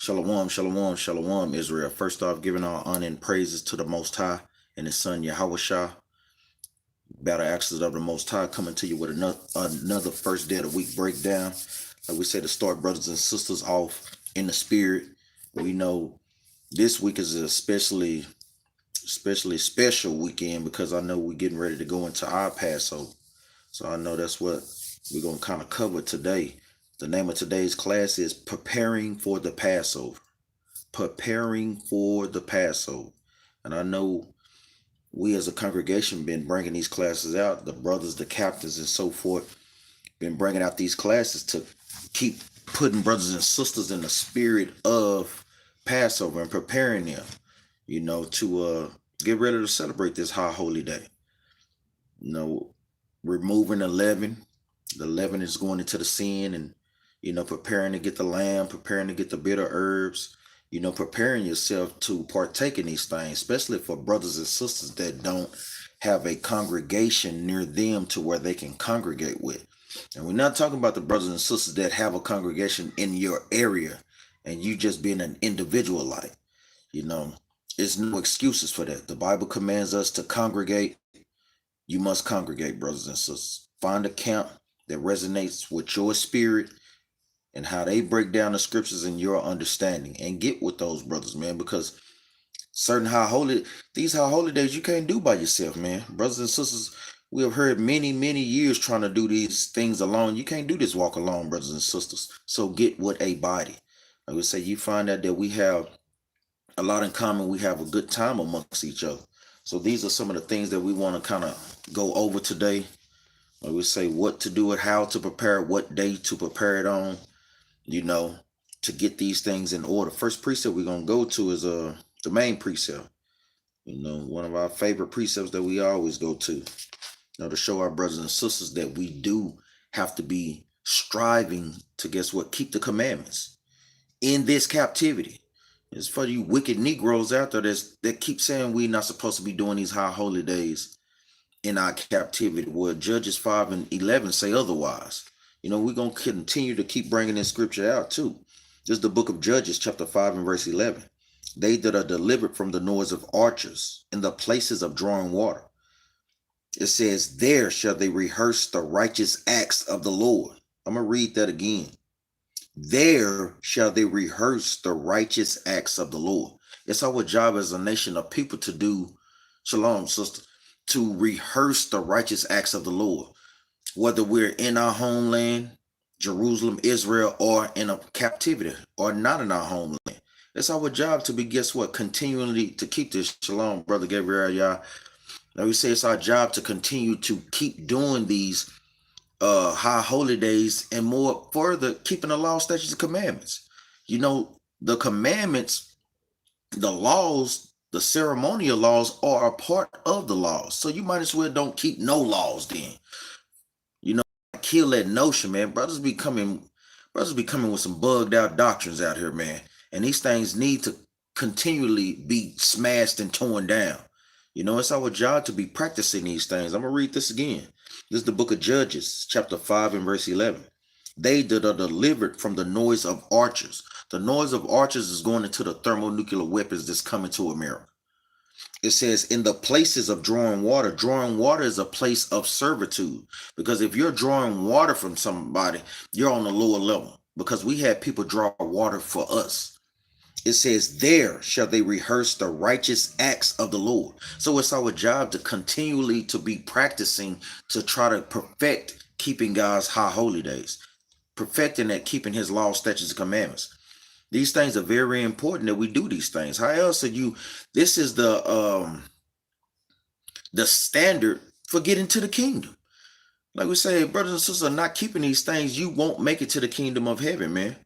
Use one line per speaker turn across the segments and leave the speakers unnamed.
Shalom, shalom, shalom, Israel. First off, giving all honor and praises to the Most High and His Son Yahushua. Battle Axes of the Most High coming to you with another first day of the week breakdown. Like we say, to start brothers and sisters off in the spirit. We know this week is a especially special weekend because I know we're getting ready to go into our Passover. So I know that's what we're going to kind of cover today. The name of today's class is Preparing for the Passover. Preparing for the Passover. And I know we as a congregation been bringing these classes out. The brothers, the captains, and so forth been bringing out these classes to keep putting brothers and sisters in the spirit of Passover and preparing them, to get ready to celebrate this high holy day. Removing the leaven. The leaven is going into the sin and, preparing to get the lamb, preparing to get the bitter herbs, preparing yourself to partake in these things, especially for brothers and sisters that don't have a congregation near them to where they can congregate with. And we're not talking about the brothers and sisters that have a congregation in your area and you just being an individual like, there's no excuses for that. The Bible commands us to congregate. You must congregate, brothers and sisters. Find a camp that resonates with your spirit and how they break down the scriptures in your understanding, and get with those brothers, man, because these high holy days you can't do by yourself, man. Brothers and sisters, we have heard many years trying to do these things alone. You can't do this walk alone, brothers and sisters. So get with a body. I would say you find out that we have a lot in common. We have a good time amongst each other. So these are some of the things that we want to kind of go over today. I would say what to do it, how to prepare it, what day to prepare it on, to get these things in order. First precept we're going to go to is the main precept. One of our favorite precepts that we always go to, to show our brothers and sisters that we do have to be striving to, guess what, keep the commandments in this captivity. It's for you wicked Negroes out there that keep saying we're not supposed to be doing these high holy days in our captivity. Well, Judges 5:11 say otherwise. We're going to continue to keep bringing this scripture out too. This is the book of Judges, chapter 5 and verse 11. They that are delivered from the noise of archers in the places of drawing water. It says, there shall they rehearse the righteous acts of the Lord. I'm going to read that again. There shall they rehearse the righteous acts of the Lord. It's our job as a nation of people to do, shalom, sister, to rehearse the righteous acts of the Lord. Whether we're in our homeland, Jerusalem, Israel, or in a captivity, or not in our homeland. It's our job to be, guess what, continually to keep this. Shalom, Brother Gabriel, y'all. Now we say it's our job to continue to keep doing these high holy days, and more further, keeping the law, statutes, and commandments. The commandments, the laws, the ceremonial laws are a part of the laws. So you might as well don't keep no laws then. Kill that notion, man. Brothers be coming with some bugged out doctrines out here, man. And these things need to continually be smashed and torn down. It's our job to be practicing these things. I'm going to read this again. This is the book of Judges, chapter 5 and verse 11. They that are delivered from the noise of archers. The noise of archers is going into the thermonuclear weapons that's coming to America. It says, in the places of drawing water is a place of servitude. Because if you're drawing water from somebody, you're on a lower level. Because we had people draw water for us. It says, there shall they rehearse the righteous acts of the Lord. So it's our job to continually to be practicing to try to perfect keeping God's high holy days. Perfecting at keeping his law, statutes, and commandments. These things are very important that we do these things. How else are you? This is the standard for getting to the kingdom. Like we say, brothers and sisters are not keeping these things, you won't make it to the kingdom of heaven, man.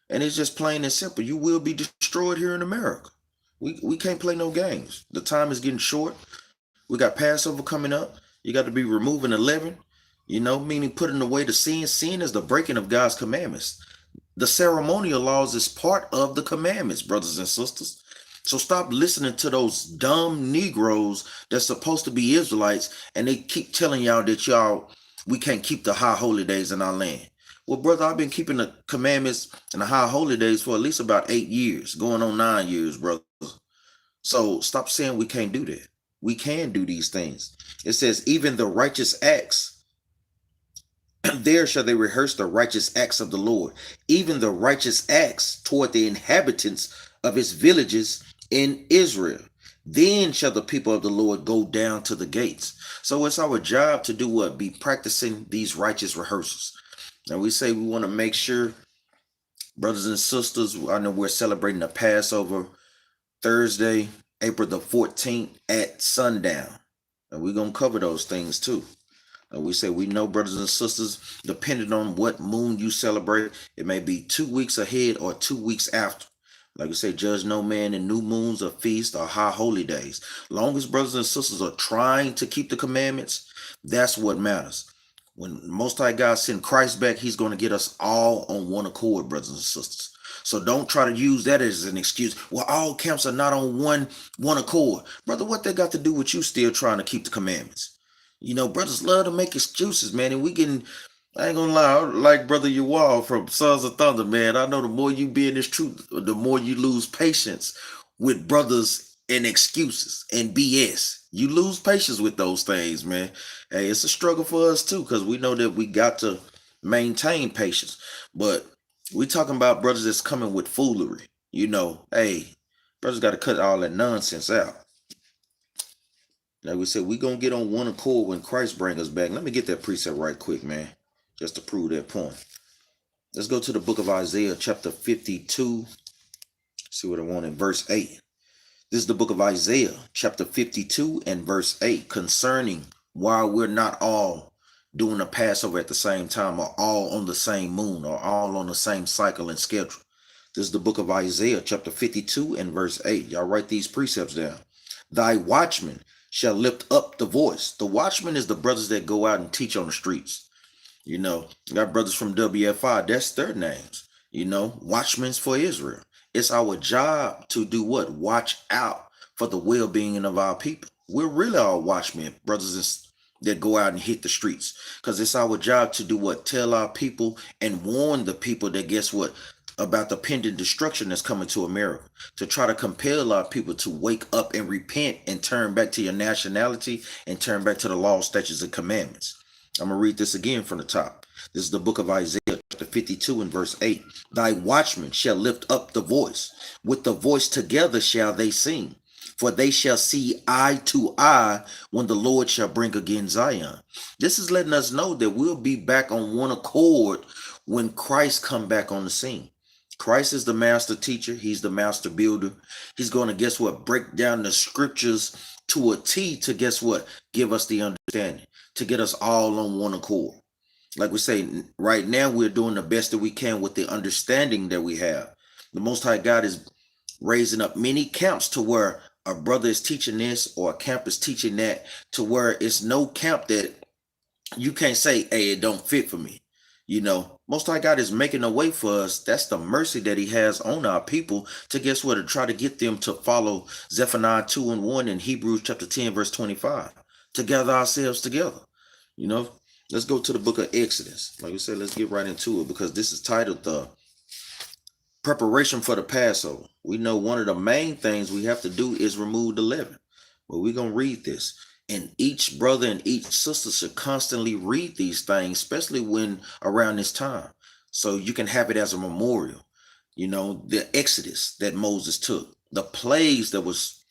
And it's just plain and simple. You will be destroyed here in America. We can't play no games. The time is getting short. We got Passover coming up. You got to be removing the leaven, meaning putting away the sin. Sin is the breaking of God's commandments. The ceremonial laws is part of the commandments, brothers and sisters. So stop listening to those dumb Negroes that's supposed to be Israelites, and they keep telling y'all that we can't keep the high holy days in our land. Well, brother, I've been keeping the commandments and the high holy days for at least about 8 years, going on 9 years, brother. So stop saying we can't do that. We can do these things. It says, even the righteous acts, there shall they rehearse the righteous acts of the Lord, even the righteous acts toward the inhabitants of his villages in Israel. Then shall the people of the Lord go down to the gates. So it's our job to do what? Be practicing these righteous rehearsals. Now we say we want to make sure, brothers and sisters, I know we're celebrating the Passover Thursday, April the 14th at sundown. And we're going to cover those things too. And we say we know, brothers and sisters, depending on what moon you celebrate, it may be 2 weeks ahead or 2 weeks after. Like we say, judge no man in new moons or feasts or high holy days. Long as brothers and sisters are trying to keep the commandments, that's what matters. When Most High God send Christ back, he's going to get us all on one accord, brothers and sisters. So don't try to use that as an excuse. Well, all camps are not on one accord. Brother, what they got to do with you still trying to keep the commandments? Brothers love to make excuses, man, and I ain't gonna lie, like Brother Yawal from Sons of Thunder, man. I know the more you be in this truth, the more you lose patience with brothers and excuses and BS. You lose patience with those things, man. Hey, it's a struggle for us too, because we know that we got to maintain patience. But we talking about brothers that's coming with foolery. Hey, brothers got to cut all that nonsense out. Like we said, we gonna get on one accord when Christ bring us back. Let me get that precept right quick, man, just to prove that point. Let's go to the book of Isaiah, chapter 52. See what I want in verse 8. This is the book of Isaiah, chapter 52 and verse 8, concerning why we're not all doing a Passover at the same time, or all on the same moon, or all on the same cycle and schedule. This is the book of Isaiah, chapter 52 and verse 8. Y'all write these precepts down. Thy watchman shall lift up the voice. The watchman is the brothers that go out and teach on the streets. Got brothers from WFI, that's their names. Watchmen's for Israel. It's our job to do what? Watch out for the well-being of our people. We're really all watchmen, brothers that go out and hit the streets. Because it's our job to do what? Tell our people and warn the people that, guess what? About the pending destruction that's coming to America, to try to compel our people to wake up and repent and turn back to your nationality and turn back to the law, statutes, and commandments. I'm going to read this again from the top. This is the book of Isaiah, chapter 52 and verse 8. Thy watchmen shall lift up the voice. With the voice together shall they sing. For they shall see eye to eye when the Lord shall bring again Zion. This is letting us know that we'll be back on one accord when Christ come back on the scene. Christ is the master teacher. He's the master builder. He's going to, guess what, break down the scriptures to a T to, guess what, give us the understanding, to get us all on one accord. Like we say, right now we're doing the best that we can with the understanding that we have. The Most High God is raising up many camps to where a brother is teaching this or a camp is teaching that, to where it's no camp that you can't say, hey, it don't fit for me. Most High God is making a way for us. That's the mercy that he has on our people to, guess what, to try to get them to follow Zephaniah 2 and 1 and Hebrews chapter 10 verse 25, to gather ourselves together. Let's go to the book of Exodus. Like we said, let's get right into it, because this is titled the preparation for the Passover. We know one of the main things we have to do is remove the leaven. But we're going to read this. And each brother and each sister should constantly read these things, especially when around this time, so you can have it as a memorial. The Exodus that Moses took, the plagues that was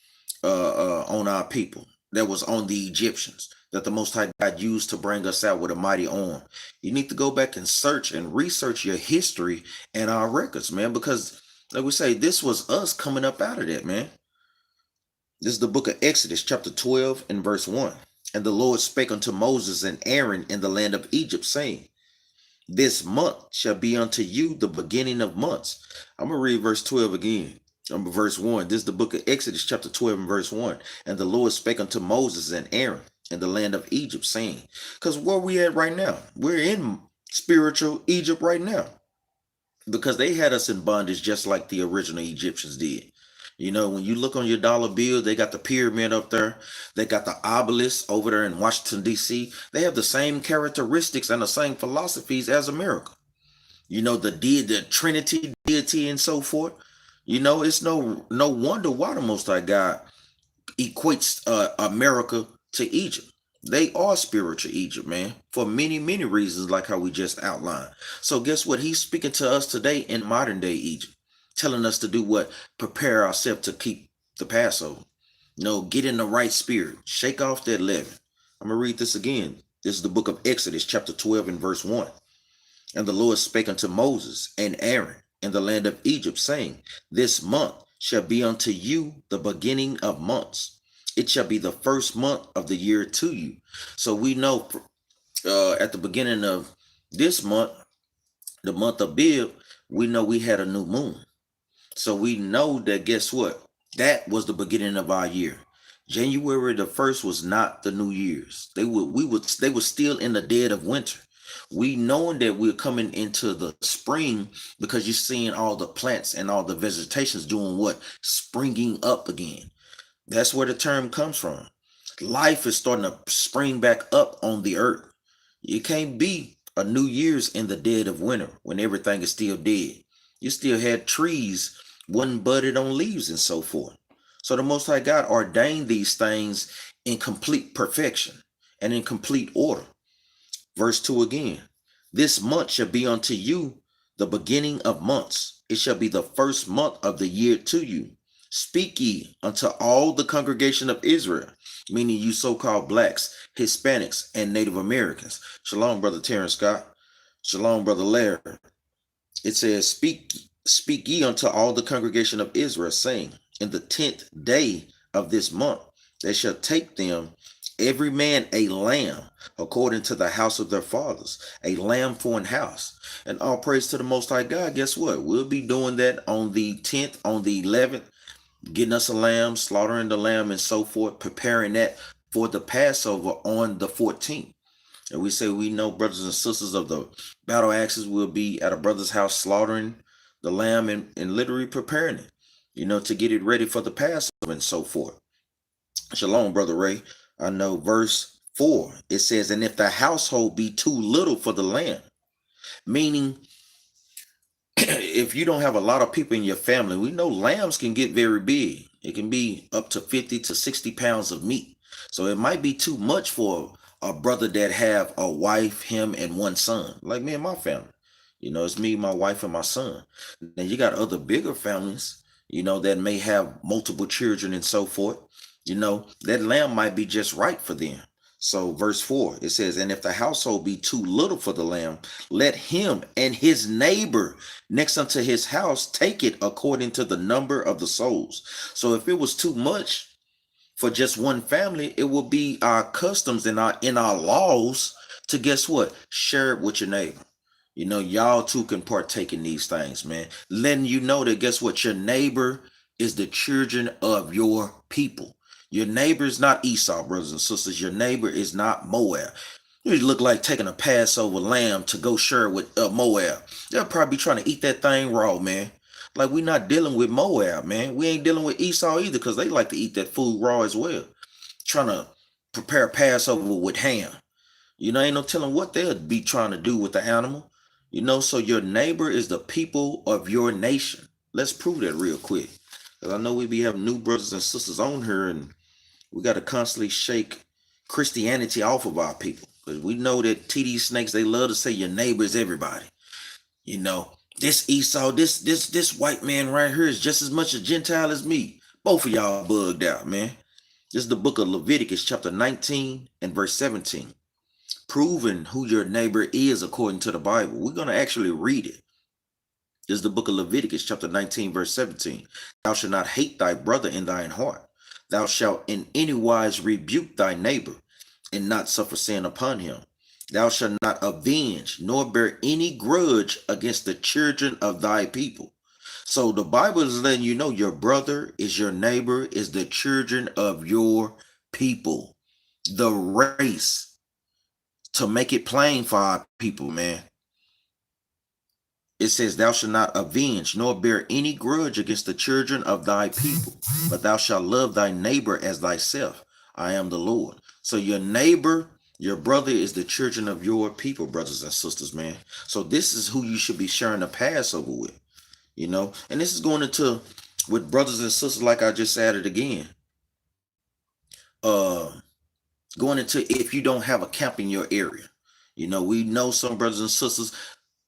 on our people, that was on the Egyptians, that the Most High God used to bring us out with a mighty arm. You need to go back and search and research your history and our records, man, because like we say, this was us coming up out of that, man. This is the book of Exodus, chapter 12 and verse 1. And the Lord spake unto Moses and Aaron in the land of Egypt, saying, this month shall be unto you the beginning of months. I'm going to read verse 12 again. Verse 1. This is the book of Exodus, chapter 12 and verse 1. And the Lord spake unto Moses and Aaron in the land of Egypt, saying, because where we at right now? We're in spiritual Egypt right now, because they had us in bondage just like the original Egyptians did. When you look on your dollar bill, they got the pyramid up there. They got the obelisk over there in Washington, D.C. They have the same characteristics and the same philosophies as America. the Trinity, deity, and so forth. It's no wonder why the Most High God equates America to Egypt. They are spiritual Egypt, man, for many, many reasons, like how we just outlined. So guess what? He's speaking to us today in modern day Egypt, telling us to do what? Prepare ourselves to keep the Passover. Get in the right spirit. Shake off that leaven. I'm going to read this again. This is the book of Exodus, chapter 12 and verse 1. And the Lord spake unto Moses and Aaron in the land of Egypt, saying, This month shall be unto you the beginning of months. It shall be the first month of the year to you. So we know at the beginning of this month, the month of Bib, we know we had a new moon. So we know that, guess what? That was the beginning of our year. January the 1st was not the New Year's. They were still in the dead of winter. We knowing that we're coming into the spring because you're seeing all the plants and all the vegetations doing what? Springing up again. That's where the term comes from. Life is starting to spring back up on the earth. It can't be a New Year's in the dead of winter when everything is still dead. You still had trees, wasn't budded on leaves and so forth. So the Most High God ordained these things in complete perfection and in complete order. Verse 2 again. This month shall be unto you the beginning of months. It shall be the first month of the year to you. Speak ye unto all the congregation of Israel, meaning you so-called blacks, Hispanics, and Native Americans. Shalom, Brother Terrence Scott. Shalom, Brother Larry. It says, Speak ye unto all the congregation of Israel, saying, In the 10th day of this month they shall take them every man a lamb according to the house of their fathers, a lamb for an house. And all praise to the Most High God. Guess what? We'll be doing that on the 10th, on the 11th, getting us a lamb, slaughtering the lamb and so forth, preparing that for the Passover on the 14th. And we say we know brothers and sisters of the Battle Axes will be at a brother's house slaughtering the lamb and literally preparing it, to get it ready for the Passover and so forth. Shalom, Brother Ray. I know verse 4, it says, And if the household be too little for the lamb, meaning if you don't have a lot of people in your family, we know lambs can get very big. It can be up to 50 to 60 pounds of meat. So it might be too much for a brother that have a wife, him, and one son, like me and my family. It's me, my wife, and my son. Then you got other bigger families, that may have multiple children and so forth. That lamb might be just right for them. So verse 4, it says, And if the household be too little for the lamb, let him and his neighbor next unto his house take it according to the number of the souls. So if it was too much for just one family, it will be our customs and our laws to, guess what? Share it with your neighbor. Y'all too can partake in these things, man. Letting you know that, guess what? Your neighbor is the children of your people. Your neighbor is not Esau, brothers and sisters. Your neighbor is not Moab. You look like taking a Passover lamb to go share with Moab. They'll probably be trying to eat that thing raw, man. Like, we're not dealing with Moab, man. We ain't dealing with Esau either, because they like to eat that food raw as well. Trying to prepare Passover with ham. Ain't no telling what they'll be trying to do with the animal. So your neighbor is the people of your nation. Let's prove that real quick. Because I know we be having new brothers and sisters on here, and we got to constantly shake Christianity off of our people. Because we know that TD snakes, they love to say your neighbor is everybody. This Esau, this white man right here is just as much a Gentile as me. Both of y'all bugged out, man. This is the book of Leviticus, chapter 19 and verse 17. Proving who your neighbor is according to the Bible. We're going to actually read it. This is the book of Leviticus, chapter 19, verse 17. Thou shalt not hate thy brother in thine heart. Thou shalt in any wise rebuke thy neighbor, and not suffer sin upon him. Thou shalt not avenge, nor bear any grudge against the children of thy people. So the Bible is letting you know your brother is your neighbor, is the children of your people, the race. To make it plain for our people, man. It says, Thou shalt not avenge, nor bear any grudge against the children of thy people, but thou shalt love thy neighbor as thyself. I am the Lord. So your neighbor, Your brother is the children of your people, brothers and sisters, man. So this is who you should be sharing the Passover with, And this is going into with brothers and sisters, like I just added again. Going into if you don't have a camp in your area. We know some brothers and sisters,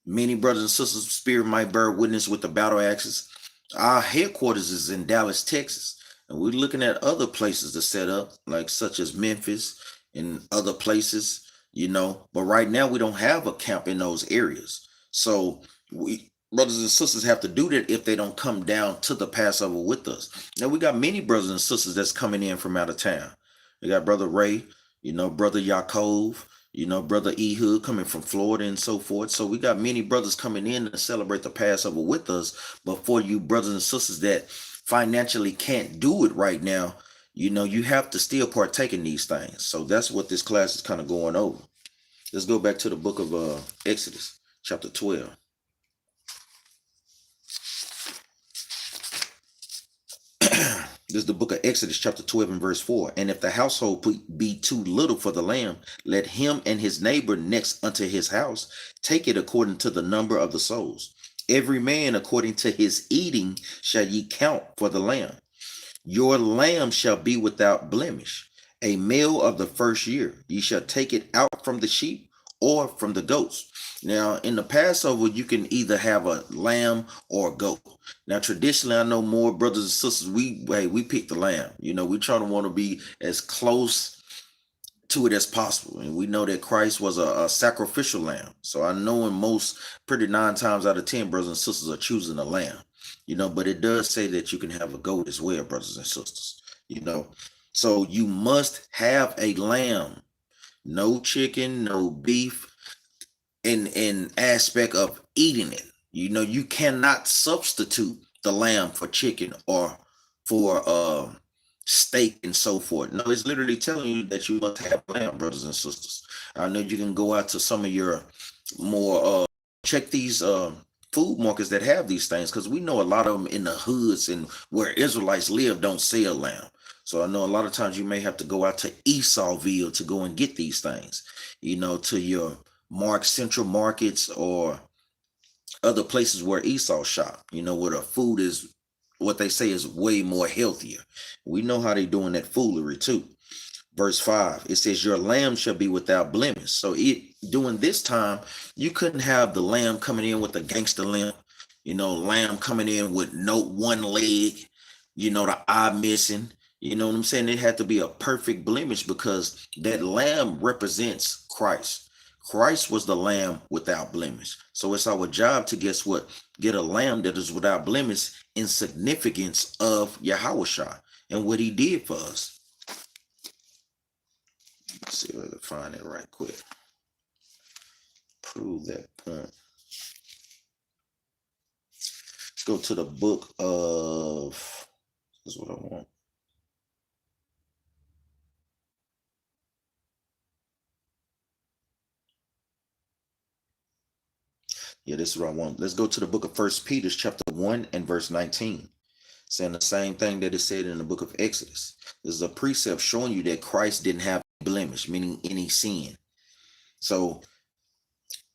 many brothers and sisters, spirit might bear witness with the battle axes. Our headquarters is in Dallas, Texas, and we're looking at other places to set up, like such as Memphis and other places, But right now we don't have a camp in those areas. So we brothers and sisters have to do that if they don't come down to the Passover with us. Now we got many brothers and sisters that's coming in from out of town. We got Brother Ray, Brother Yaakov, Brother Ehud coming from Florida and so forth. So we got many brothers coming in to celebrate the Passover with us. But for you brothers and sisters that financially can't do it right now, you have to still partake in these things. So that's what this class is kind of going over. Let's go back to the book of Exodus, chapter 12. This is the book of Exodus, chapter 12 and verse 4. And if the household be too little for the lamb, let him and his neighbor next unto his house take it according to the number of the souls. Every man according to his eating shall ye count for the lamb. Your lamb shall be without blemish, a male of the first year. Ye shall take it out from the sheep or from the goats. Now, in the Passover, you can either have a lamb or a goat. Now, traditionally, I know more brothers and sisters, we pick the lamb. We try to want to be as close to it as possible. And we know that Christ was a sacrificial lamb. So I know in most, pretty 9 times out of 10, brothers and sisters are choosing a lamb. But it does say that you can have a goat as well, brothers and sisters. So you must have a lamb. No chicken, no beef, in aspect of eating it. You cannot substitute the lamb for chicken or for steak and so forth. No, it's literally telling you that you must have lamb, brothers and sisters. I know you can go out to some of your more check these food markets that have these things, because we know a lot of them in the hoods and where Israelites live don't sell lamb. So I know a lot of times you may have to go out to Esauville to go and get these things, to your central markets or other places where Esau shop, where the food is what they say is way more healthier. We know how they doing that foolery too. Verse 5, it says, your lamb shall be without blemish. So during this time, you couldn't have the lamb coming in with a gangster limp, lamb coming in with no one leg, the eye missing. You know what I'm saying? It had to be a perfect blemish, because that lamb represents Christ. Christ was the lamb without blemish. So it's our job to get a lamb that is without blemish in significance of Yahushua and what he did for us. Let's see if I can find it right quick. Prove that point. Let's go to the book of, this is what I want. Yeah, this is what I want. Let's go to the book of 1 Peter chapter 1 and verse 19. Saying the same thing that is said in the book of Exodus. This is a precept showing you that Christ didn't have blemish, meaning any sin. So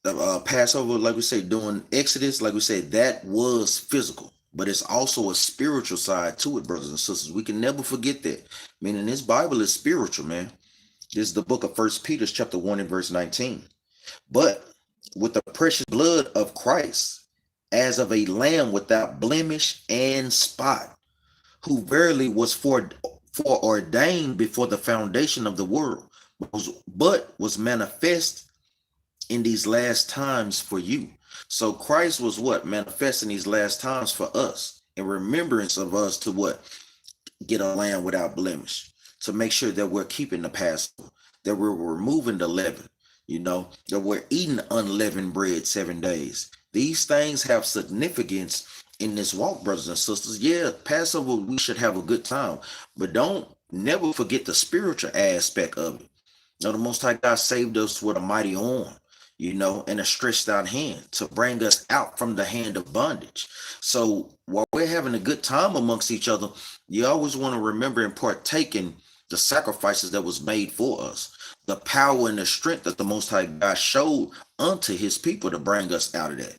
the Passover, like we say, during Exodus, like we said, that was physical, but it's also a spiritual side to it, brothers and sisters. We can never forget that. Meaning this Bible is spiritual, man. This is the book of 1 Peter chapter 1 and verse 19. But with the precious blood of Christ, as of a lamb without blemish and spot, who verily was foreordained before the foundation of the world, but was manifest in these last times for you. So Christ was what? Manifest in these last times for us, in remembrance of us to what? Get a lamb without blemish, to make sure that we're keeping the Passover, that we're removing the leaven, that we're eating unleavened bread 7 days. These things have significance in this walk, brothers and sisters. Yeah, Passover, we should have a good time, but don't never forget the spiritual aspect of it. The Most High God saved us with a mighty arm, and a stretched out hand to bring us out from the hand of bondage. So while we're having a good time amongst each other, you always want to remember and partake in the sacrifices that was made for us. the power and the strength that the Most High God showed unto his people to bring us out of that.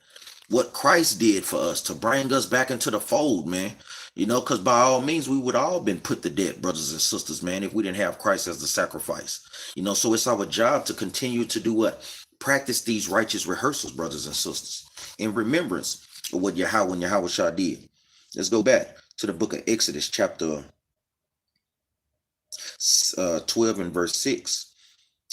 What Christ did for us to bring us back into the fold, man. Because by all means, we would all been put to death, brothers and sisters, man, if we didn't have Christ as the sacrifice. So it's our job to continue to do what? Practice these righteous rehearsals, brothers and sisters, in remembrance of what Yahweh and Yahweh Shah did. Let's go back to the book of Exodus, chapter 12 and verse 6.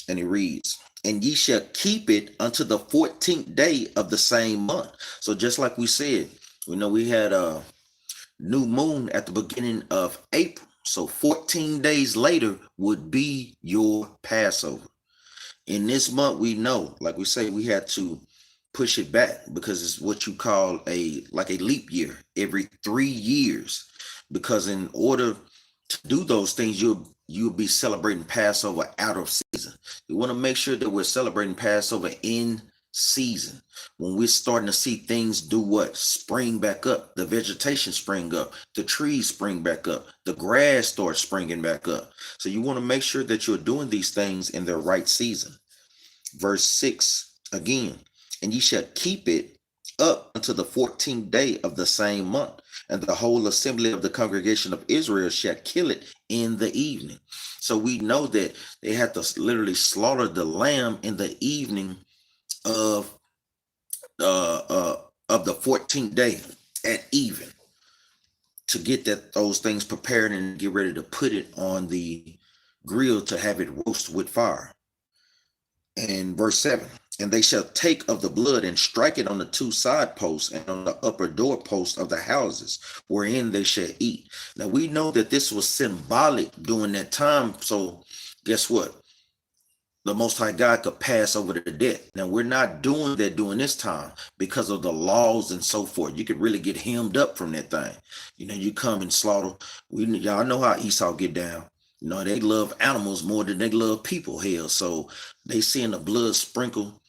And it reads, and ye shall keep it unto the 14th day of the same month. So just like we said, we had a new moon at the beginning of April. So 14 days later would be your Passover. In this month, we know, like we say, we had to push it back because it's what you call a leap year every 3 years. Because in order to do those things, you'll be celebrating Passover out of season. We want to make sure that we're celebrating Passover in season. When we're starting to see things do what? Spring back up. The vegetation spring up. The trees spring back up. The grass starts springing back up. So you want to make sure that you're doing these things in their right season. Verse 6 again, and ye shall keep it up until the 14th day of the same month, and the whole assembly of the congregation of Israel shall kill it in the evening. So we know that they had to literally slaughter the lamb in the evening of the 14th day at even, to get those things prepared and get ready to put it on the grill to have it roast with fire. And verse 7, and they shall take of the blood and strike it on the 2 side posts and on the upper door posts of the houses wherein they shall eat. Now we know that this was symbolic during that time. So guess what? The Most High God could pass over the death. Now we're not doing that during this time because of the laws and so forth. You could really get hemmed up from that thing. You come and slaughter. Y'all know how Esau get down. They love animals more than they love people. Hell, so they seeing the blood sprinkle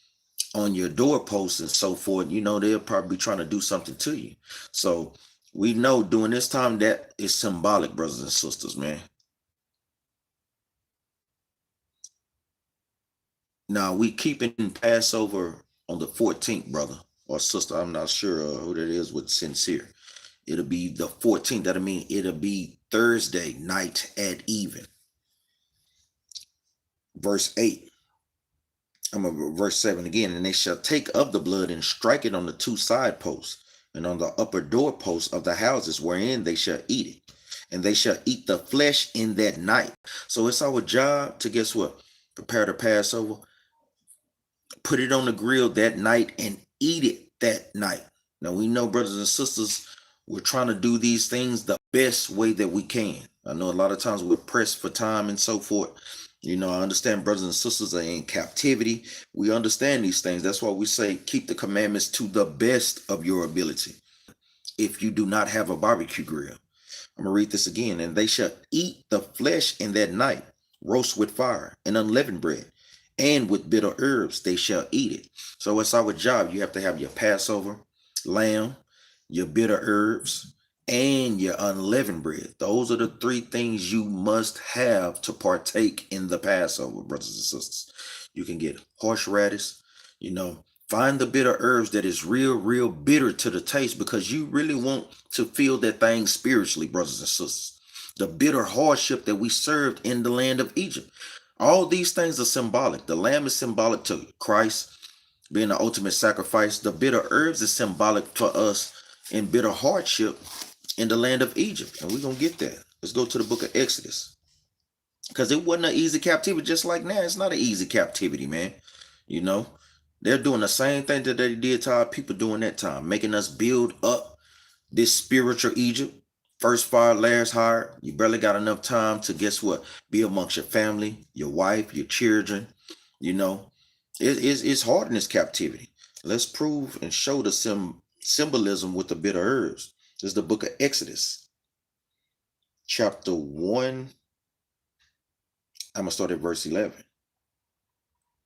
on your doorposts and so forth. They'll probably be trying to do something to you. So we know during this time that is symbolic, brothers and sisters, man. Now we keeping Passover on the 14th, brother or sister. I'm not sure who that is with sincere. It'll be the 14th. That'll mean it'll be Thursday night at even. Verse 8. Verse 7 again. And they shall take of the blood and strike it on the 2 side posts and on the upper door posts of the houses wherein they shall eat it. And they shall eat the flesh in that night. So it's our job to, guess what? Prepare the Passover, put it on the grill that night, and eat it that night. Now we know, brothers and sisters, we're trying to do these things the best way that we can. I know a lot of times we're pressed for time and so forth. I understand brothers and sisters are in captivity. We understand these things. That's why we say keep the commandments to the best of your ability. If you do not have a barbecue grill, I'm going to read this again. And they shall eat the flesh in that night, roast with fire and unleavened bread, and with bitter herbs they shall eat it. So it's our job. You have to have your Passover lamb, your bitter herbs, and your unleavened bread. Those are the 3 things you must have to partake in the Passover, brothers and sisters. You can get horseradish, find the bitter herbs that is real bitter to the taste, because you really want to feel that thing spiritually, brothers and sisters. The bitter hardship that we served in the land of Egypt. All these things are symbolic. The lamb is symbolic to Christ being the ultimate sacrifice. The bitter herbs is symbolic for us in bitter hardship in the land of Egypt. And we're going to get there. Let's go to the book of Exodus. Because it wasn't an easy captivity, just like now. It's not an easy captivity, man. They're doing the same thing that they did to our people during that time, making us build up this spiritual Egypt. First fired, last hired. You barely got enough time to, guess what? Be amongst your family, your wife, your children. It's hard in this captivity. Let's prove and show the symbolism with the bitter herbs. This is the book of Exodus, chapter 1. I'm going to start at verse 11. I'm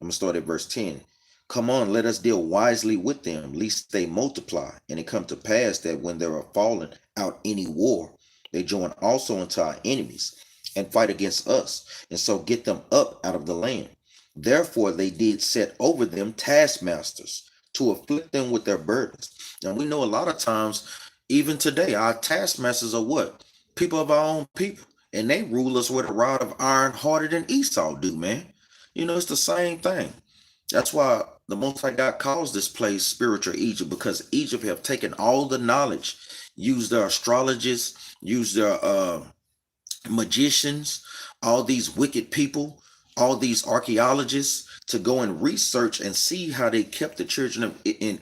going to start at verse 10. Come on, let us deal wisely with them, lest they multiply. And it come to pass that when there are fallen out any war, they join also unto our enemies and fight against us, and so get them up out of the land. Therefore they did set over them taskmasters to afflict them with their burdens. And we know a lot of times, even today, our taskmasters are what? People of our own people. And they rule us with a rod of iron harder than Esau do, man. It's the same thing. That's why the Most High God calls this place spiritual Egypt, because Egypt have taken all the knowledge, used their astrologists, used their magicians, all these wicked people, all these archaeologists to go and research and see how they kept the children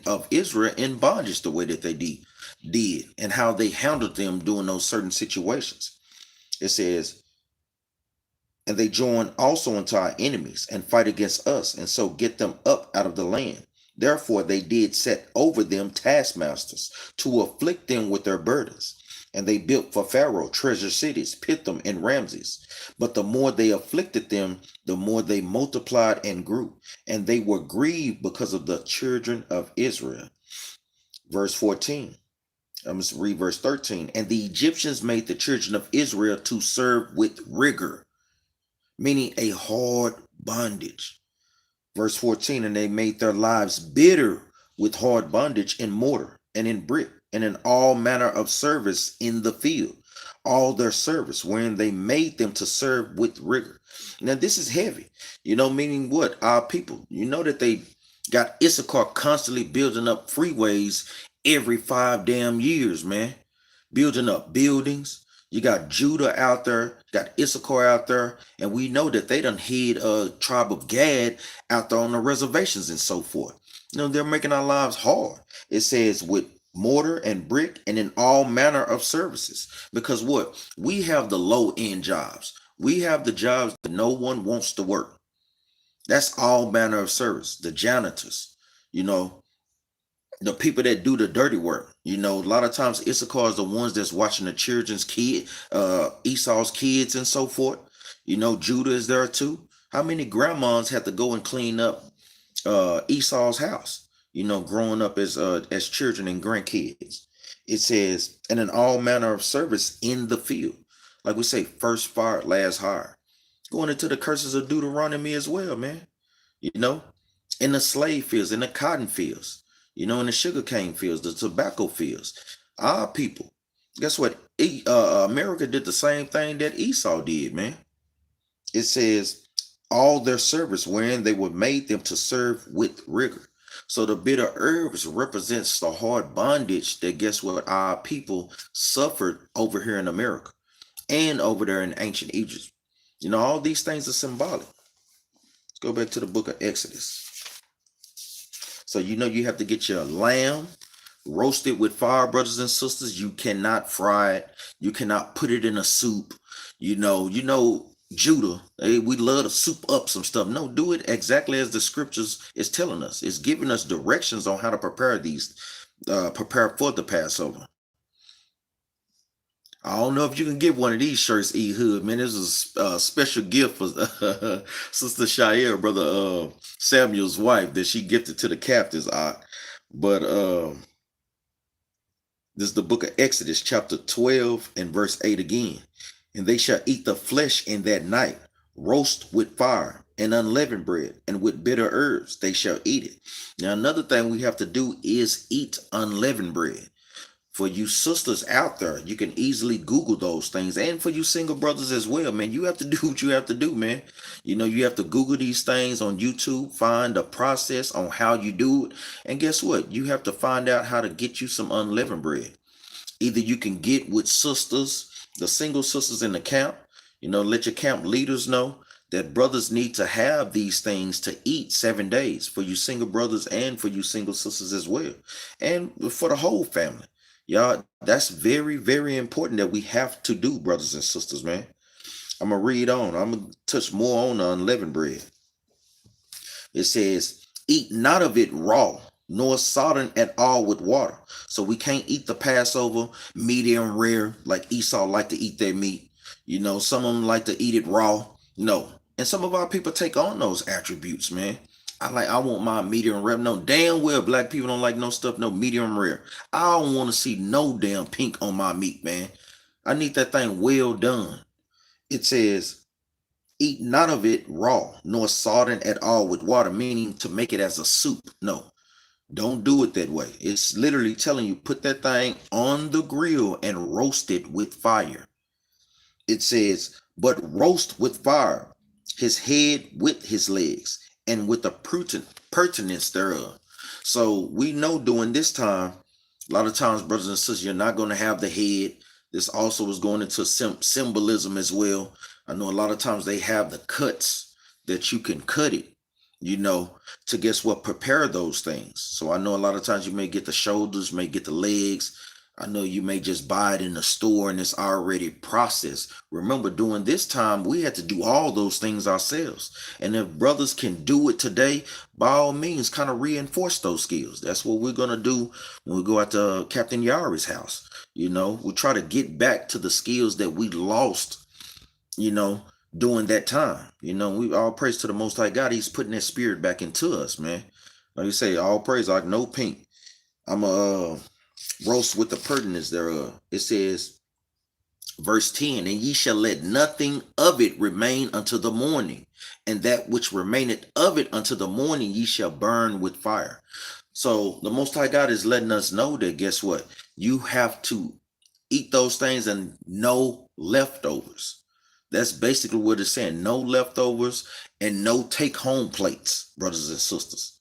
of Israel in bondage the way that they did, and how they handled them during those certain situations. It says, and they join also unto our enemies and fight against us, and so get them up out of the land. Therefore they did set over them taskmasters to afflict them with their burdens. And they built for Pharaoh treasure cities, Pithom and Ramses. But the more they afflicted them, the more they multiplied and grew. And they were grieved because of the children of Israel. Verse 14. I must read verse 13. And the Egyptians made the children of Israel to serve with rigor, meaning a hard bondage. Verse 14, and they made their lives bitter with hard bondage in mortar and in brick and in all manner of service in the field, all their service, wherein they made them to serve with rigor. Now this is heavy, meaning what? Our people, that they got Issachar constantly building up freeways every 5 damn years, man. Building up buildings. You got Judah out there, got Issachar out there, and we know that they done hid a tribe of Gad out there on the reservations and so forth. They're making our lives hard. It says with mortar and brick and in all manner of services. Because what? We have the low end jobs. We have the jobs that no one wants to work. That's all manner of service. The janitors, the people that do the dirty work. A lot of times Issachar is the ones that's watching the children's Esau's kids and so forth. Judah is there too. How many grandmas had to go and clean up Esau's house, growing up as children and grandkids? It says, and in all manner of service in the field. Like we say, first fired, last hired. Going into the curses of Deuteronomy as well, man. You know, in the slave fields, in the cotton fields, in the sugarcane fields, the tobacco fields. Our people, guess what? America did the same thing that Esau did, man. It says, all their service wherein they were made them to serve with rigor. So the bitter herbs represents the hard bondage that, guess what, our people suffered over here in America and over there in ancient Egypt. All these things are symbolic. Let's go back to the book of Exodus. So you have to get your lamb roasted with fire, brothers and sisters. You cannot fry it. You cannot put it in a soup. Judah, hey, we love to soup up some stuff. No, do it exactly as the scriptures is telling us. It's giving us directions on how to prepare for the Passover. I don't know if you can get one of these shirts, Ehud, man. This is a special gift for Sister Shire, Brother Samuel's wife, that she gifted to the captain's art. But this is the book of Exodus, chapter 12 and verse 8 again. And they shall eat the flesh in that night, roast with fire and unleavened bread, and with bitter herbs they shall eat it. Now, another thing we have to do is eat unleavened bread. For you sisters out there, you can easily Google those things. And for you single brothers as well, man, you have to do what you have to do, man. You have to Google these things on YouTube, find the process on how you do it. And guess what? You have to find out how to get you some unleavened bread. Either you can get with sisters, the single sisters in the camp, let your camp leaders know that brothers need to have these things to eat 7 days, for you single brothers and for you single sisters as well. And for the whole family. Y'all, that's very, very important that we have to do, brothers and sisters, man. I'm going to read on. I'm going to touch more on the unleavened bread. It says, eat not of it raw, nor sodden at all with water. So we can't eat the Passover medium rare, like Esau like to eat their meat. Some of them like to eat it raw. No. And some of our people take on those attributes, man. I want my medium rare. No, damn well black people don't like no stuff, no medium rare. I don't want to see no damn pink on my meat, man. I need that thing well done. It says, Eat none of it raw, nor sodden at all with water, meaning to make it as a soup. No, don't do it that way. It's literally telling you put that thing on the grill and roast it with fire. It says, but roast with fire his head with his legs, and with the pertinence thereof. So we know during this time, a lot of times, brothers and sisters, you're not going to have the head. This also is going into symbolism as well. I know a lot of times they have the cuts that you can cut it, to guess what, prepare those things. So I know a lot of times you may get the shoulders, may get the legs. I know you may just buy it in the store and it's already processed. Remember, during this time, we had to do all those things ourselves. And if brothers can do it today, by all means, kind of reinforce those skills. That's what we're going to do when we go out to Captain Yari's house. We try to get back to the skills that we lost, during that time. We all praise to the Most High God. He's putting that spirit back into us, man. Like you say, all praise, like no pink. I'm a roast with the pertinence thereof. It says, verse 10, and ye shall let nothing of it remain until the morning, and that which remaineth of it until the morning ye shall burn with fire. So the Most High God is letting us know that, guess what? You have to eat those things and no leftovers. That's basically what it's saying. No leftovers and no take-home plates, brothers and sisters.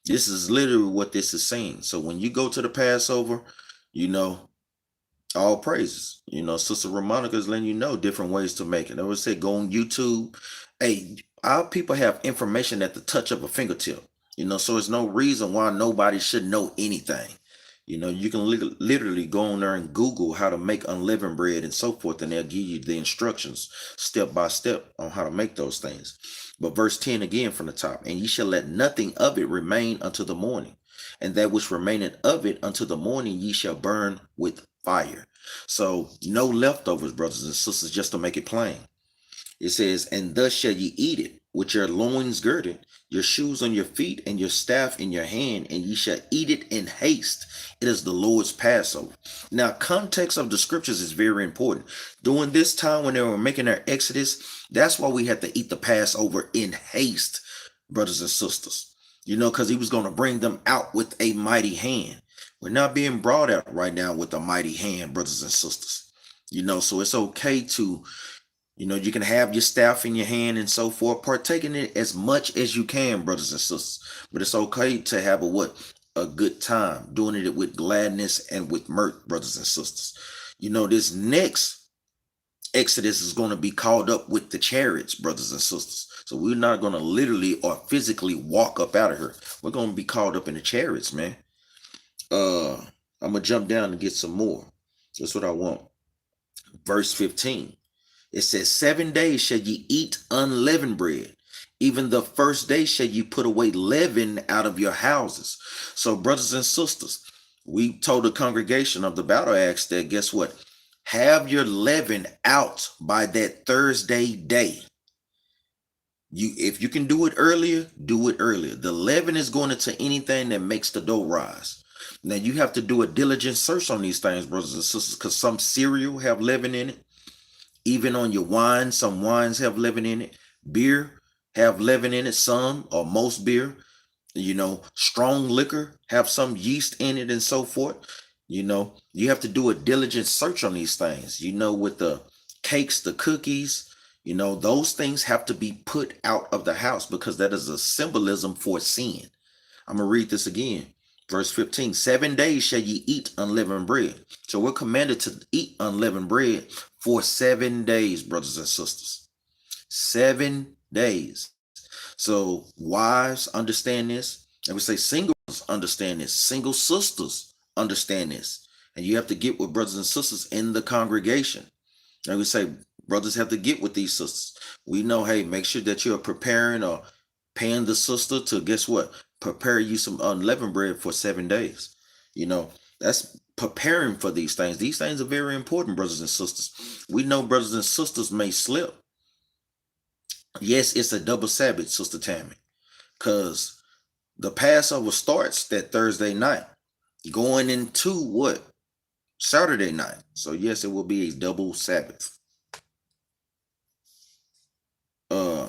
This is literally what this is saying. So when you go to the Passover, all praises. Sister Ramonica is letting you know different ways to make it. I would say go on YouTube. Hey, our people have information at the touch of a fingertip. So there's no reason why nobody should know anything. You can literally go on there and Google how to make unleavened bread and so forth, and they'll give you the instructions step by step on how to make those things. But verse 10 again from the top, and ye shall let nothing of it remain until the morning, and that which remaineth of it until the morning ye shall burn with fire. So no leftovers, brothers and sisters, just to make it plain. It says, and thus shall ye eat it, with your loins girded, your shoes on your feet, and your staff in your hand, and ye shall eat it in haste. It is the Lord's Passover. Now, context of the scriptures is very important. During this time when they were making their exodus, that's why we had to eat the Passover in haste, brothers and sisters. Because he was going to bring them out with a mighty hand. We're not being brought out right now with a mighty hand, brothers and sisters. So it's okay to you can have your staff in your hand and so forth. Partake in it as much as you can, brothers and sisters. But it's okay to have a good time, doing it with gladness and with mirth, brothers and sisters. This next Exodus is going to be called up with the chariots, brothers and sisters. So we're not going to literally or physically walk up out of here. We're going to be called up in the chariots, man. I'm going to jump down and get some more. That's what I want. Verse 15. It says, 7 days shall ye eat unleavened bread. Even the first day shall ye put away leaven out of your houses. So, brothers and sisters, we told the congregation of the Battle Axe that, guess what? Have your leaven out by that Thursday day. If you can do it earlier, do it earlier. The leaven is going into anything that makes the dough rise. Now, you have to do a diligent search on these things, brothers and sisters, because some cereal have leaven in it. Even on your wine, some wines have leaven in it. Beer have leaven in it, some or most beer. Strong liquor have some yeast in it and so forth. You have to do a diligent search on these things. With the cakes, the cookies, those things have to be put out of the house because that is a symbolism for sin. I'm going to read this again. Verse 15, 7 days shall ye eat unleavened bread. So we're commanded to eat unleavened bread for 7 days, brothers and sisters. 7 days. So wives understand this. And we say singles understand this. Single sisters understand this. And you have to get with brothers and sisters in the congregation. And we say brothers have to get with these sisters. We know, hey, make sure that you're preparing or paying the sister to, guess what? Prepare you some unleavened bread for 7 days. That's preparing for these things. These things are very important, brothers and sisters. We know brothers and sisters may slip. Yes, it's a double Sabbath, Sister Tammy, because the Passover starts that Thursday night, going into what? Saturday night. So yes, it will be a double Sabbath.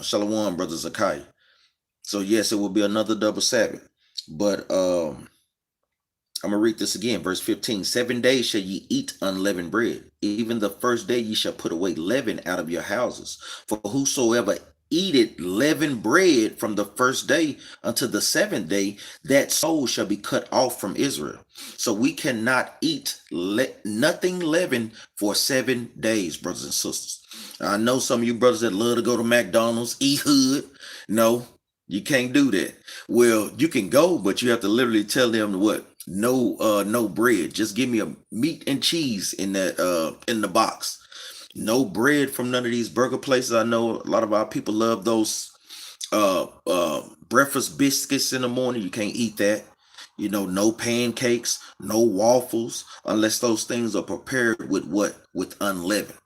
Shalom, brother Zakai. So yes, it will be another double Sabbath. But I'm gonna read this again, verse 15. 7 days shall ye eat unleavened bread. Even the first day ye shall put away leaven out of your houses. For whosoever eateth leavened bread from the first day unto the seventh day, that soul shall be cut off from Israel. So we cannot eat nothing leavened for 7 days, brothers and sisters. I know some of you brothers that love to go to McDonald's, eat hood. No, you can't do that. Well, you can go, but you have to literally tell them what? No bread. Just give me a meat and cheese in the box. No bread from none of these burger places. I know a lot of our people love those breakfast biscuits in the morning. You can't eat that. No pancakes, no waffles, unless those things are prepared with what? With unleavened.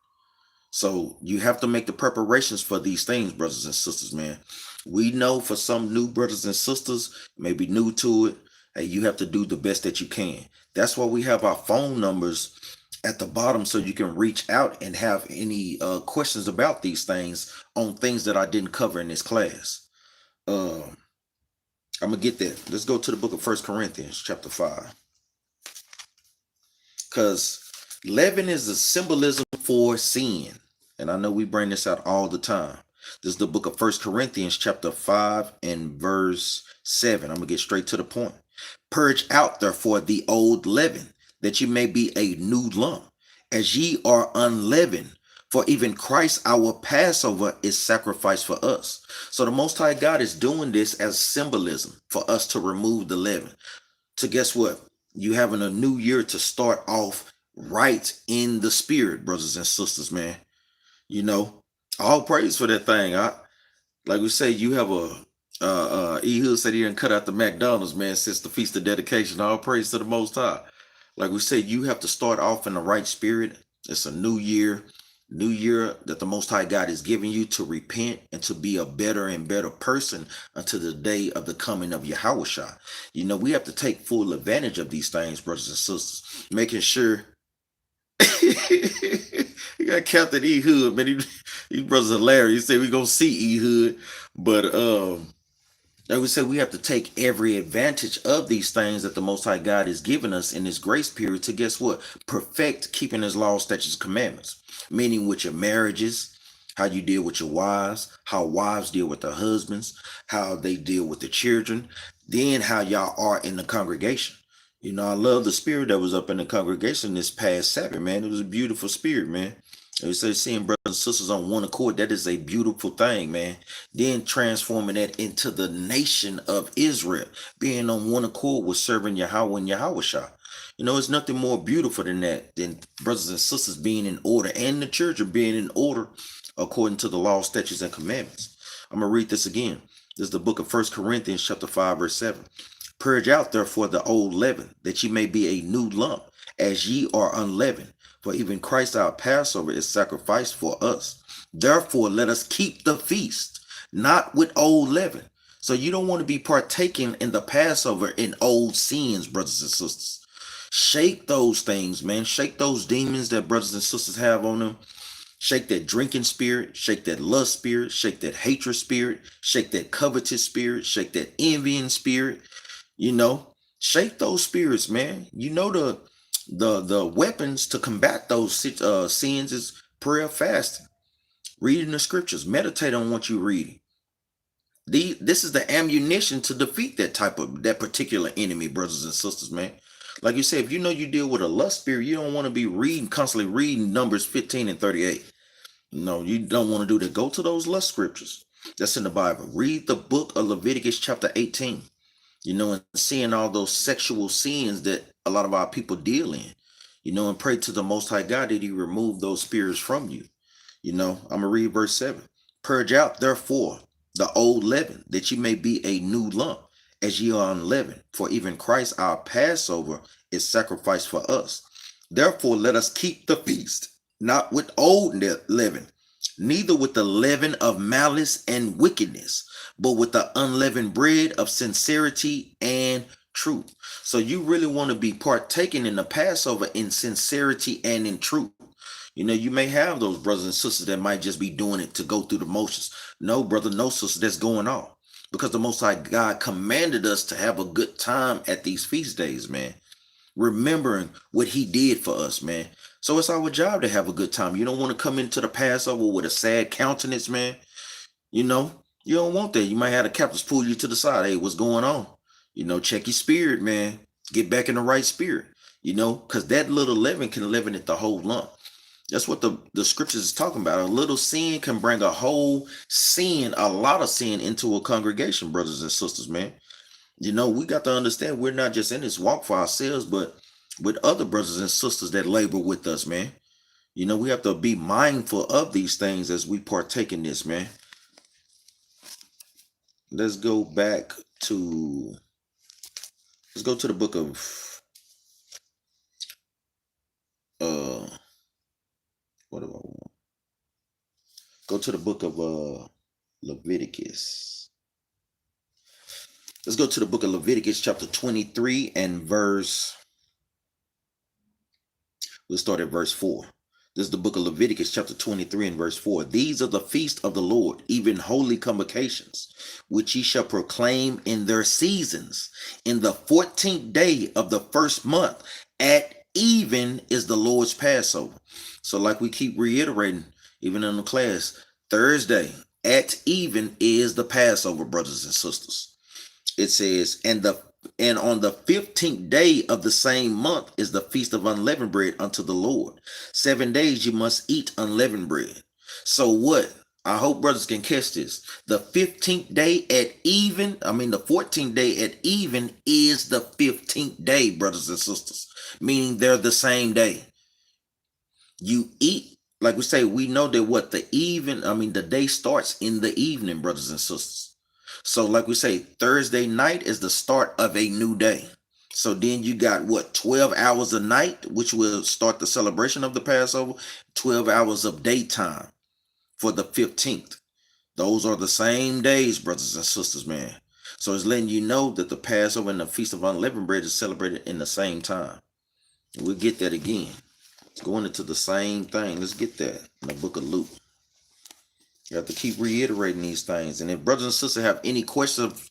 So you have to make the preparations for these things, brothers and sisters, man. We know for some new brothers and sisters, maybe new to it, hey, you have to do the best that you can. That's why we have our phone numbers at the bottom so you can reach out and have any questions about these things on things that I didn't cover in this class. I'm gonna get that. Let's go to the book of First Corinthians, chapter 5. Because leaven is a symbolism for sin. And I know we bring this out all the time. This is the book of First Corinthians chapter 5 and verse 7. I'm going to get straight to the point. Purge out therefore the old leaven, that ye may be a new lump, as ye are unleavened. For even Christ our Passover is sacrificed for us. So the Most High God is doing this as symbolism for us to remove the leaven. So guess what? You having a new year to start off right in the spirit, brothers and sisters, man. All praise for that thing. Like we say, you have a Ehud said he didn't cut out the McDonald's, man, since the Feast of Dedication. All praise to the Most High. Like we say, you have to start off in the right spirit. It's a new year that the Most High God is giving you to repent and to be a better and better person until the day of the coming of Yahushua. We have to take full advantage of these things, brothers and sisters, making sure. You got Captain Ehud, man. These brothers are hilarious. He said we gonna see Ehud, but like we said, we have to take every advantage of these things that the Most High God is giving us in this grace period to guess what? Perfect keeping His law, statutes, commandments. Meaning with your marriages, how you deal with your wives, how wives deal with their husbands, how they deal with the children, then how y'all are in the congregation. I love the spirit that was up in the congregation this past Sabbath, man. It was a beautiful spirit, man. We say seeing brothers and sisters on one accord, that is a beautiful thing, man. Then transforming that into the nation of Israel, being on one accord with serving Yahweh and Yahushua. It's nothing more beautiful than that, than brothers and sisters being in order and the church are being in order according to the law, statutes, and commandments. I'm going to read this again. This is the book of First Corinthians chapter 5, verse 7. Purge out therefore the old leaven, that ye may be a new lump, as ye are unleavened. For even Christ our Passover is sacrificed for us. Therefore let us keep the feast, not with old leaven. So you don't want to be partaking in the Passover in old sins, brothers and sisters. Shake those things, man. Shake those demons that brothers and sisters have on them. Shake that drinking spirit, shake that lust spirit, shake that hatred spirit, shake that covetous spirit, shake that envying spirit. Shake those spirits, man. The weapons to combat those sins is prayer, fasting, reading the scriptures, meditate on what you're reading. This is the ammunition to defeat that particular enemy, brothers and sisters, man. Like you said, if you deal with a lust spirit, you don't want to be constantly reading Numbers 15 and 38. No, you don't want to do that. Go to those lust scriptures that's in the Bible. Read the book of Leviticus chapter 18. And seeing all those sexual sins that a lot of our people deal in, and pray to the Most High God that He remove those spirits from you. I'm going to read verse 7. Purge out, therefore, the old leaven, that ye may be a new lump, as ye are unleavened. For even Christ our Passover is sacrificed for us. Therefore let us keep the feast, not with old leaven, neither with the leaven of malice and wickedness, but with the unleavened bread of sincerity and truth. So you really want to be partaking in the Passover in sincerity and in truth. You may have those brothers and sisters that might just be doing it to go through the motions. No, brother, no sister, that's going on. Because the Most High God commanded us to have a good time at these feast days, man. Remembering what he did for us, man. So it's our job to have a good time. You don't want to come into the Passover with a sad countenance, man. You know, you don't want that. You might have the captains pull you to the side. Hey, what's going on? Check your spirit, man. Get back in the right spirit. Because that little leaven can leaven it the whole lump. That's what the scriptures is talking about. A little sin can bring a whole sin, a lot of sin into a congregation, brothers and sisters, man. We got to understand we're not just in this walk for ourselves, but with other brothers and sisters that labor with us, man. We have to be mindful of these things as we partake in this, man. Let's go back to let's go to the book of what do I want? Go to the book of Leviticus. Let's go to the book of Leviticus chapter 23 and let's start at verse 4. This is the book of Leviticus chapter 23 and verse 4. These are the feasts of the Lord, even holy convocations, which ye shall proclaim in their seasons. In the 14th day of the first month, at even is the Lord's Passover. So like we keep reiterating, even in the class, Thursday at even is the Passover, brothers and sisters. It says, and on the 15th day of the same month is the feast of unleavened bread unto the Lord. 7 days you must eat unleavened bread. So what? I hope brothers can catch this. The 15th day at even, the 14th day at even is the 15th day, brothers and sisters. Meaning they're the same day. You eat, like we say, we know that the day starts in the evening, brothers and sisters. So like we say, Thursday night is the start of a new day. So then you got 12 hours a night, which will start the celebration of the Passover, 12 hours of daytime for the 15th. Those are the same days, brothers and sisters, man. So it's letting you know that the Passover and the Feast of Unleavened Bread is celebrated in the same time. We'll get that again. It's going into the same thing. Let's get that in the book of Luke. You have to keep reiterating these things. And if brothers and sisters have any questions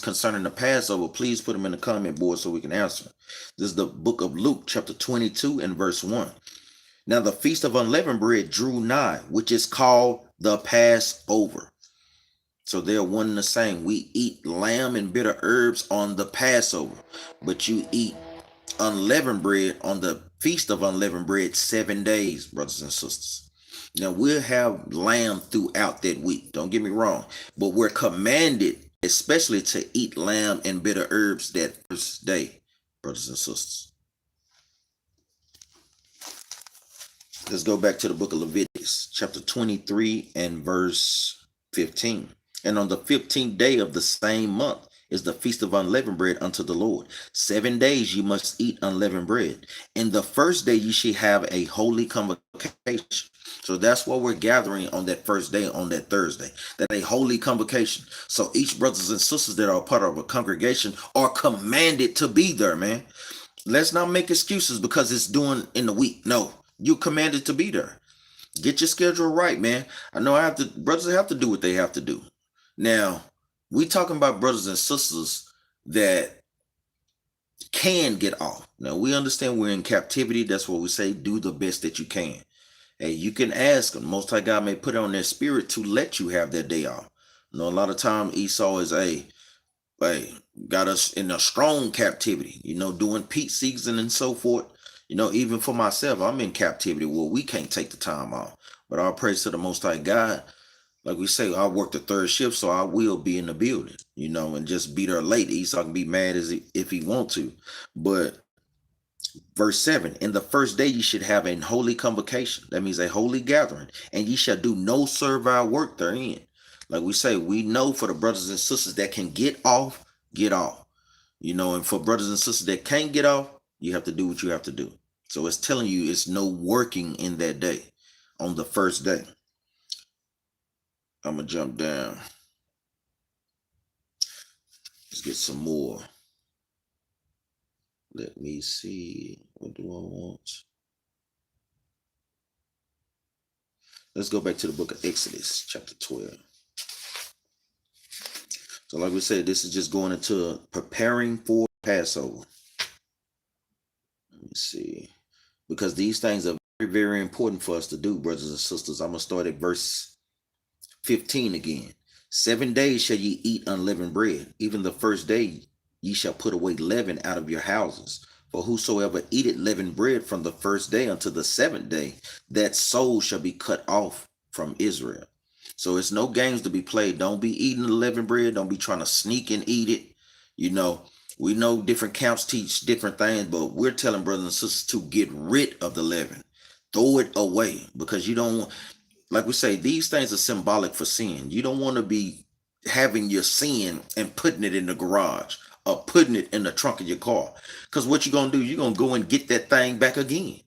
concerning the Passover, please put them in the comment board so we can answer. This is the book of Luke, chapter 22 and verse 1. Now the feast of unleavened bread drew nigh, which is called the Passover. So they're one and the same. We eat lamb and bitter herbs on the Passover, but you eat unleavened bread on the feast of unleavened bread 7 days, brothers and sisters. Now we'll have lamb throughout that week, don't get me wrong, but we're commanded especially to eat lamb and bitter herbs that first day, brothers and sisters. Let's go back to the book of Leviticus, chapter 23 and verse 15. And on the 15th day of the same month is the feast of unleavened bread unto the Lord. 7 days you must eat unleavened bread. And the first day you shall have a holy convocation. So that's what we're gathering on that first day, on that Thursday, that a holy convocation. So each brothers and sisters that are part of a congregation are commanded to be there, man. Let's not make excuses because it's doing in the week. No, you're commanded to be there. Get your schedule right, man. I know brothers have to do what they have to do. Now, we talking about brothers and sisters that can get off. Now, we understand we're in captivity. That's what we say. Do the best that you can. Hey, you can ask them. Most High God may put it on their spirit to let you have that day off. A lot of time Esau is got us in a strong captivity, doing peak season and so forth. Even for myself, I'm in captivity where we can't take the time off. But all praise to the Most High God. Like we say, I work the third shift, so I will be in the building, and just be there late. Esau can be mad if he want to. But verse 7, in the first day you should have a holy convocation. That means a holy gathering. And ye shall do no servile work therein. Like we say, we know for the brothers and sisters that can get off, get off. And for brothers and sisters that can't get off, you have to do what you have to do. So it's telling you it's no working in that day, on the first day. I'm going to jump down. Let's get some more. Let me see. What do I want? Let's go back to the book of Exodus, chapter 12. So like we said, this is just going into preparing for Passover. Let me see. Because these things are very, very important for us to do, brothers and sisters. I'm going to start at verse 15 again. 7 days shall ye eat unleavened bread. Even the first day ye shall put away leaven out of your houses. For whosoever eateth leavened bread from the first day unto the 7th day, that soul shall be cut off from Israel. So it's no games to be played. Don't be eating the leavened bread. Don't be trying to sneak and eat it. You know, we know different camps teach different things, but we're telling brothers and sisters to get rid of the leaven. Throw it away, because you don't, like we say, these things are symbolic for sin. You don't want to be having your sin and putting it in the garage or putting it in the trunk of your car. Because what you're going to do, you're going to go and get that thing back again.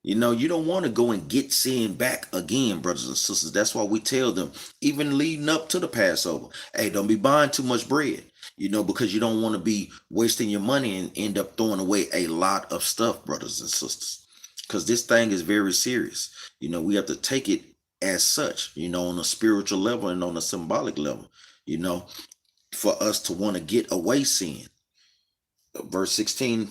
You know, you don't want to go and get sin back again, brothers and sisters. That's why we tell them, even leading up to the Passover, hey, don't be buying too much bread, you know, because you don't want to be wasting your money and end up throwing away a lot of stuff, brothers and sisters. Because this thing is very serious. You know, we have to take it as such, you know, on a spiritual level and on a symbolic level, you know, for us to want to get away sin. Verse 16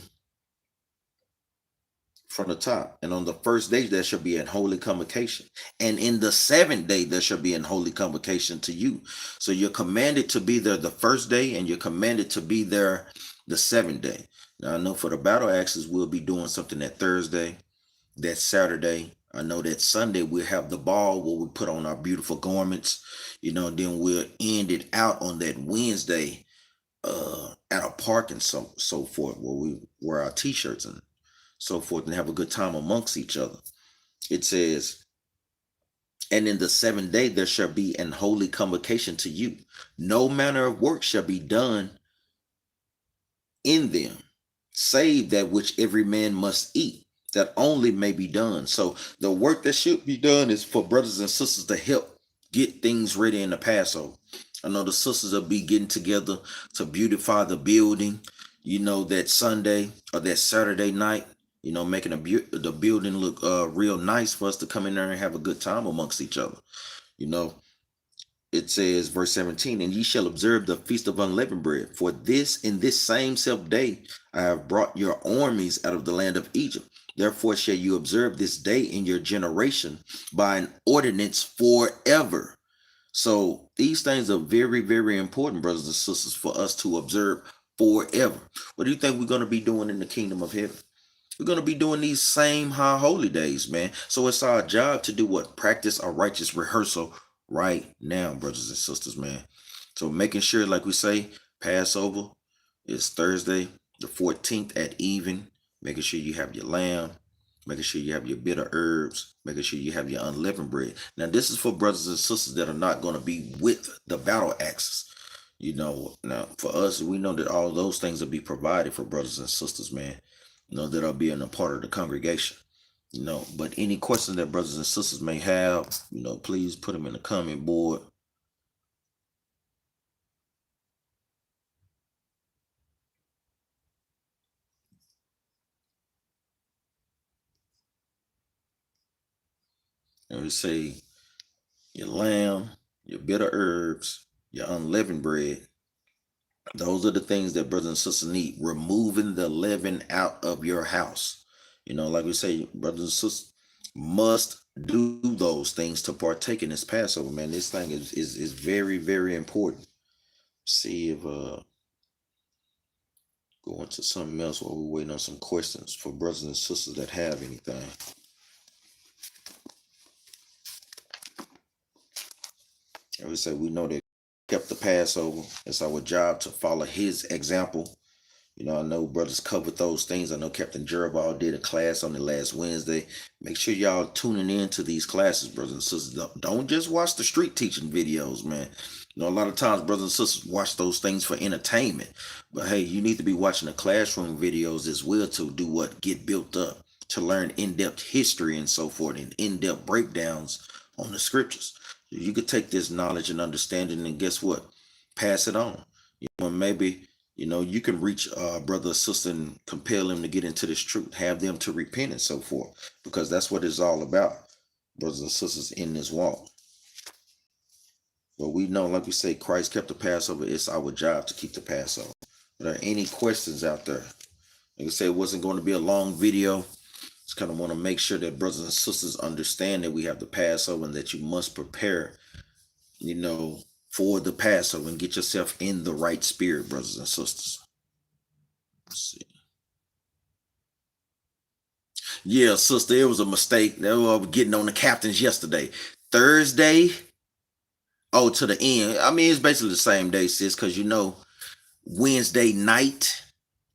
from the top. And on the first day there shall be an holy convocation. And in the 7th day there shall be an holy convocation to you. So you're commanded to be there the first day, and you're commanded to be there the 7th day. Now I know for the battle axes we'll be doing something that Thursday, that Saturday. I know that Sunday we'll have the ball where we put on our beautiful garments, you know, and then we'll end it out on that Wednesday at a park and so forth, where we wear our t-shirts and so forth and have a good time amongst each other. It says, and in the 7th day there shall be an holy convocation to you. No manner of work shall be done in them, save that which every man must eat, that only may be done. So the work that should be done is for brothers and sisters to help get things ready in the Passover. I know the sisters will be getting together to beautify the building, you know, that Sunday or that Saturday night, you know, making the building look real nice for us to come in there and have a good time amongst each other. You know, it says, verse 17, and ye shall observe the feast of unleavened bread. For this, in this same self day, I have brought your armies out of the land of Egypt. Therefore shall you observe this day in your generation by an ordinance forever. So these things are very, very important, brothers and sisters, for us to observe forever. What do you think we're going to be doing in the kingdom of heaven? We're going to be doing these same high holy days, man. So it's our job to do what? Practice a righteous rehearsal right now, brothers and sisters, man. So making sure, like we say, Passover is Thursday the 14th at even. Making sure you have your lamb. Making sure you have your bitter herbs. Making sure you have your unleavened bread. Now, this is for brothers and sisters that are not going to be with the battle axes. You know, now for us, we know that all those things will be provided for brothers and sisters, man. You know, that are being a part of the congregation. You know, but any questions that brothers and sisters may have, you know, please put them in the comment board. And we say your lamb, your bitter herbs, your unleavened bread. Those are the things that brothers and sisters need. Removing the leaven out of your house. You know, like we say, brothers and sisters must do those things to partake in this Passover, man. This thing is very, very important. See if go into something else while we're waiting on some questions for brothers and sisters that have anything. I would say we know that kept the Passover. It's our job to follow his example. You know, I know brothers covered those things. I know Captain Jerubbaal did a class on it last Wednesday. Make sure y'all tuning in to these classes, brothers and sisters. Don't just watch the street teaching videos, man. You know, a lot of times brothers and sisters watch those things for entertainment. But hey, you need to be watching the classroom videos as well to do what? Get built up, to learn in-depth history and so forth, and in-depth breakdowns on the scriptures. You could take this knowledge and understanding and guess what? Pass it on. You know, maybe, you know, you can reach a brother or sister and compel them to get into this truth, have them to repent and so forth, because that's what it's all about. brothers and sisters, in this walk. But we know, like we say, Christ kept the Passover. It's our job to keep the Passover. Are there any questions out there? Like I said, it wasn't going to be a long video. Just kind of want to make sure that brothers and sisters understand that we have the Passover and that you must prepare, for the Passover and get yourself in the right spirit, brothers and sisters. Let's see. Yeah, sister, it was a mistake. They were getting on the captains yesterday. Thursday, to the end. I mean, it's basically the same day, sis, because Wednesday night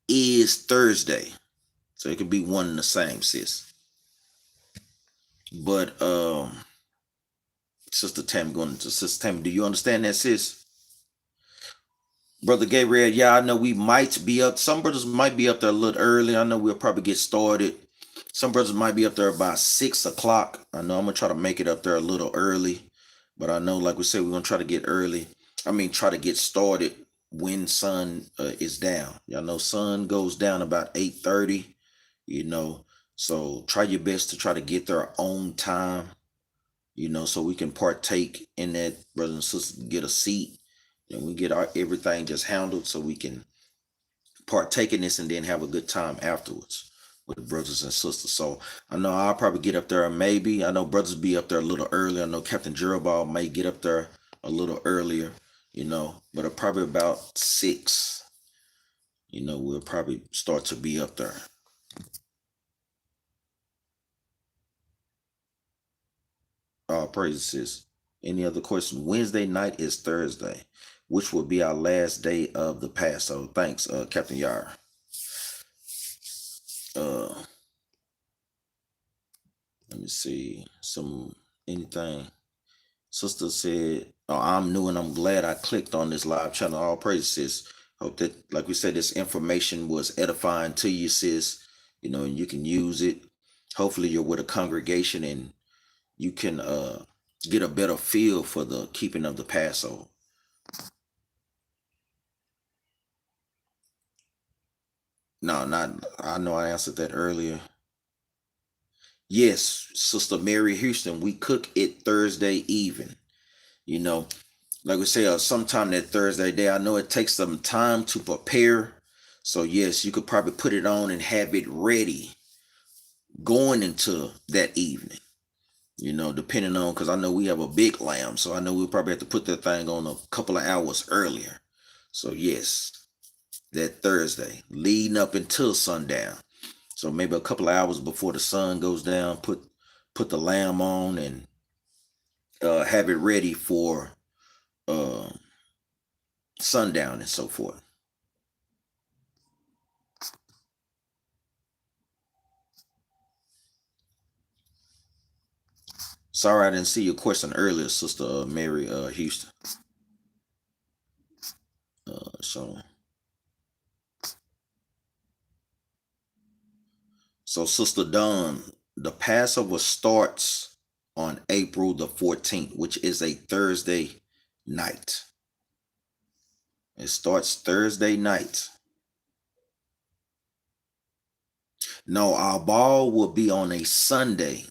is Thursday. So it could be one and the same, sis. But Sister Tammy, do you understand that, sis? Brother Gabriel, yeah, I know we might be up. Some brothers might be up there a little early. I know we'll probably get started. Some brothers might be up there about 6 o'clock. I know I'm going to try to make it up there a little early. But I know, like we said, we're going to try to get early. Try to get started when sun is down. Y'all know sun goes down about 8:30, So try your best to try to get there on time, so we can partake in that, brothers and sisters, get a seat. And we get everything just handled so we can partake in this and then have a good time afterwards with the brothers and sisters. So I know I'll probably get up there, maybe. I know brothers be up there a little early. I know Captain Jerubbaal may get up there a little earlier, but probably about 6, we'll probably start to be up there. Praises, sis. Any other question? Wednesday night is Thursday, which will be our last day of the Passover. Thanks, Captain Yar. Let me see. Anything. Sister said, I'm new and I'm glad I clicked on this live channel. All praises, sis. Hope that, like we said, this information was edifying to you, sis. And you can use it. Hopefully you're with a congregation and you can get a better feel for the keeping of the Passover. No, I know I answered that earlier. Yes, Sister Mary Houston, we cook it Thursday even. Like we say, sometime that Thursday day, I know it takes some time to prepare. So yes, you could probably put it on and have it ready going into that evening. Depending on, because I know we have a big lamb, so I know we'll probably have to put that thing on a couple of hours earlier. So yes, that Thursday, leading up until sundown. So maybe a couple of hours before the sun goes down, put the lamb on and have it ready for sundown and so forth. Sorry I didn't see your question earlier, Sister Mary Houston. So Sister Dawn, the Passover starts on April the 14th, which is a Thursday night. It starts Thursday night. No, our ball will be on a Sunday,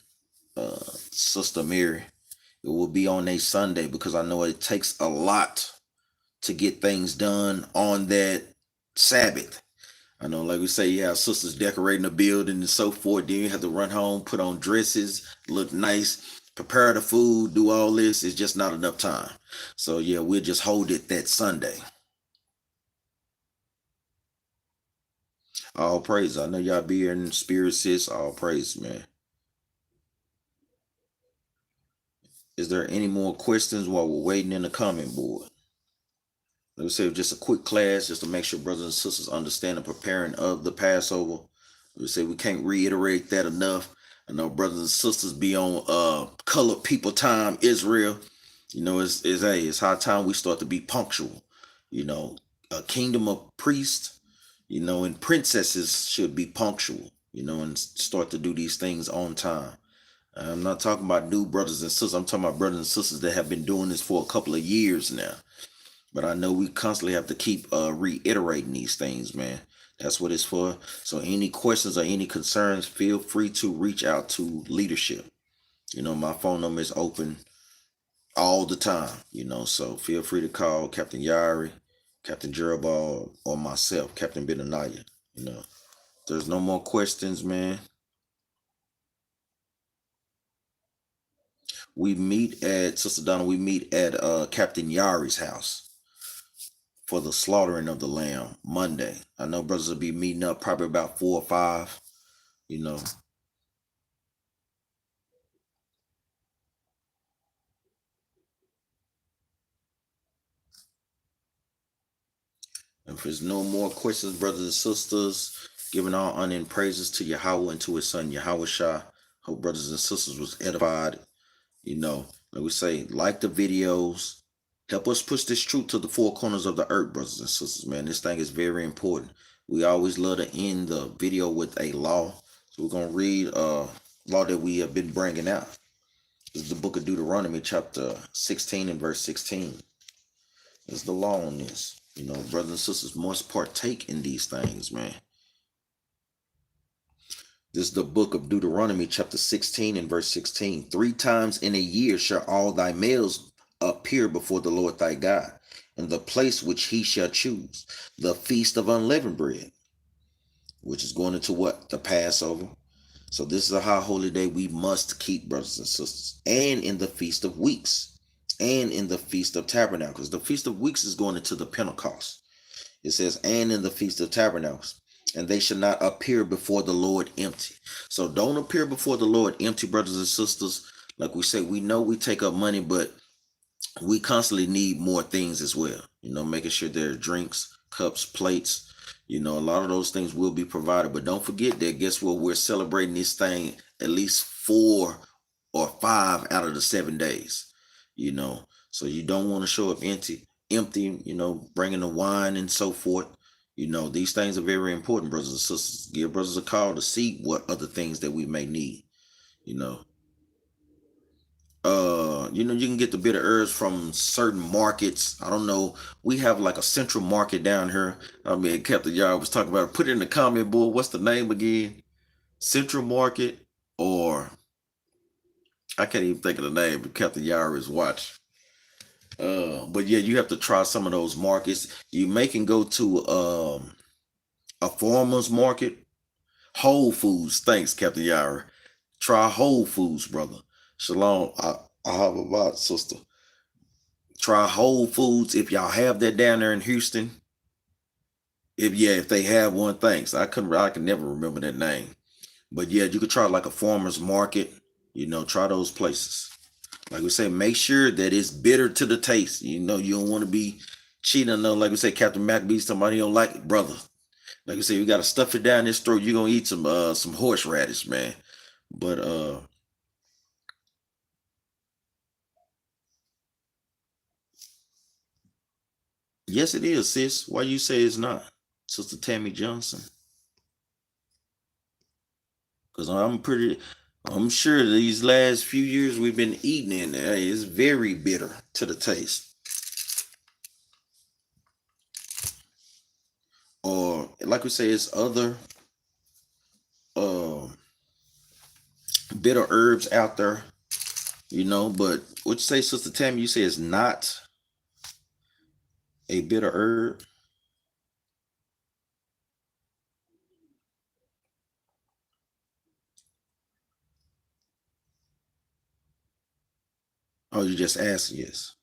Sister Mary. It will be on a Sunday because I know it takes a lot to get things done on that Sabbath. I know, like we say, you have sisters decorating the building and so forth. Then you have to run home, put on dresses, look nice, prepare the food, do all this. It's just not enough time. So yeah, we'll just hold it that Sunday. All praise. I know y'all be here in spirit, sis. All praise, man. Is there any more questions while we're waiting in the comment board? Let me say just a quick class just to make sure brothers and sisters understand the preparing of the Passover. We say we can't reiterate that enough. I know brothers and sisters be on colored people time, Israel. It's high time we start to be punctual. A kingdom of priests, and princesses should be punctual, and start to do these things on time. I'm not talking about new brothers and sisters. I'm talking about brothers and sisters that have been doing this for a couple of years now. But I know we constantly have to keep reiterating these things, man. That's what it's for. So any questions or any concerns, feel free to reach out to leadership. My phone number is open all the time, so feel free to call Captain Yari, Captain Jerubbaal, or myself, Captain Benaniyah. There's no more questions, man. We meet at Sister Donna. We meet at Captain Yari's house for the slaughtering of the lamb Monday. I know brothers will be meeting up probably about 4 or 5. You know, if there's no more questions, brothers and sisters, giving all honor and praises to Yahweh and to His Son Yahweh Shah. Hope brothers and sisters was edified. Like we say, like the videos, help us push this truth to the four corners of the earth, brothers and sisters, man. This thing is very important. We always love to end the video with a law. So we're going to read a law that we have been bringing out. This is the book of Deuteronomy, chapter 16 and verse 16. There's the law on this. Brothers and sisters must partake in these things, man. This is the book of Deuteronomy, chapter 16 and verse 16. 3 times in a year shall all thy males appear before the Lord thy God, in the place which he shall choose, the feast of unleavened bread, which is going into what? The Passover. So this is a high holy day we must keep, brothers and sisters. And in the feast of weeks, and in the feast of tabernacles. The feast of weeks is going into the Pentecost. It says, and in the feast of tabernacles. And they shall not appear before the Lord empty. So don't appear before the Lord empty, brothers and sisters. Like we say, we know we take up money, but we constantly need more things as well. Making sure there are drinks, cups, plates. A lot of those things will be provided. But don't forget that, guess what? We're celebrating this thing at least 4 or 5 out of the 7 days. So you don't want to show up empty, bringing the wine and so forth. These things are very important, brothers and sisters. Give brothers a call to see what other things that we may need. You know, you can get the bitter herbs from certain markets. I don't know. We have like a central market down here. I mean, Captain Yard was talking about it. Put it in the comment board. What's the name again? Central Market, or I can't even think of the name, but Captain Yard is watching. But yeah, you have to try some of those markets. You may can go to a farmer's market. Whole Foods. Thanks, Captain Yara. Try Whole Foods, brother. Shalom. I have a lot, sister. Try Whole Foods if y'all have that down there in Houston. If they have one, thanks. I can never remember that name. But yeah, you could try like a farmer's market. Try those places. Like we say, make sure that it's bitter to the taste. You don't want to be cheating. Like we say, Captain Maccabee, somebody don't like it, brother. Like I say, you gotta stuff it down his throat. You're gonna eat some horseradish, man. But yes, it is, sis. Why you say it's not, Sister Tammy Johnson? Because I'm sure these last few years we've been eating in there, it's very bitter to the taste. Or like we say, it's other uh, bitter herbs out there, But what you say, Sister Tammy? You say it's not a bitter herb. Oh, you just asked, yes.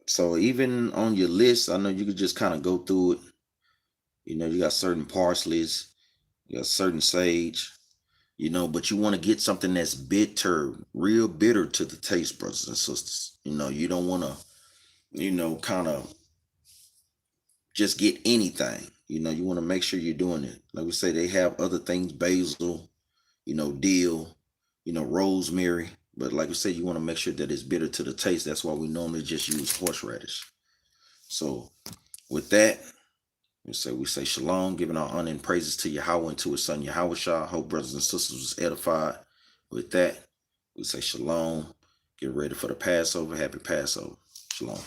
So even on your list, I know you could just kind of go through it. You got certain parsleys, you got certain sage, but you want to get something that's bitter, real bitter to the taste, brothers and sisters. You don't want to, kind of just get anything. You want to make sure you're doing it. Like we say, they have other things, basil, dill, rosemary. But like we say, you want to make sure that it's bitter to the taste. That's why we normally just use horseradish. So with that, we say shalom, giving our honor and praises to Yahweh and to His Son Yahweh Shah. Hope brothers and sisters was edified. With that, we say shalom. Get ready for the Passover. Happy Passover. Shalom.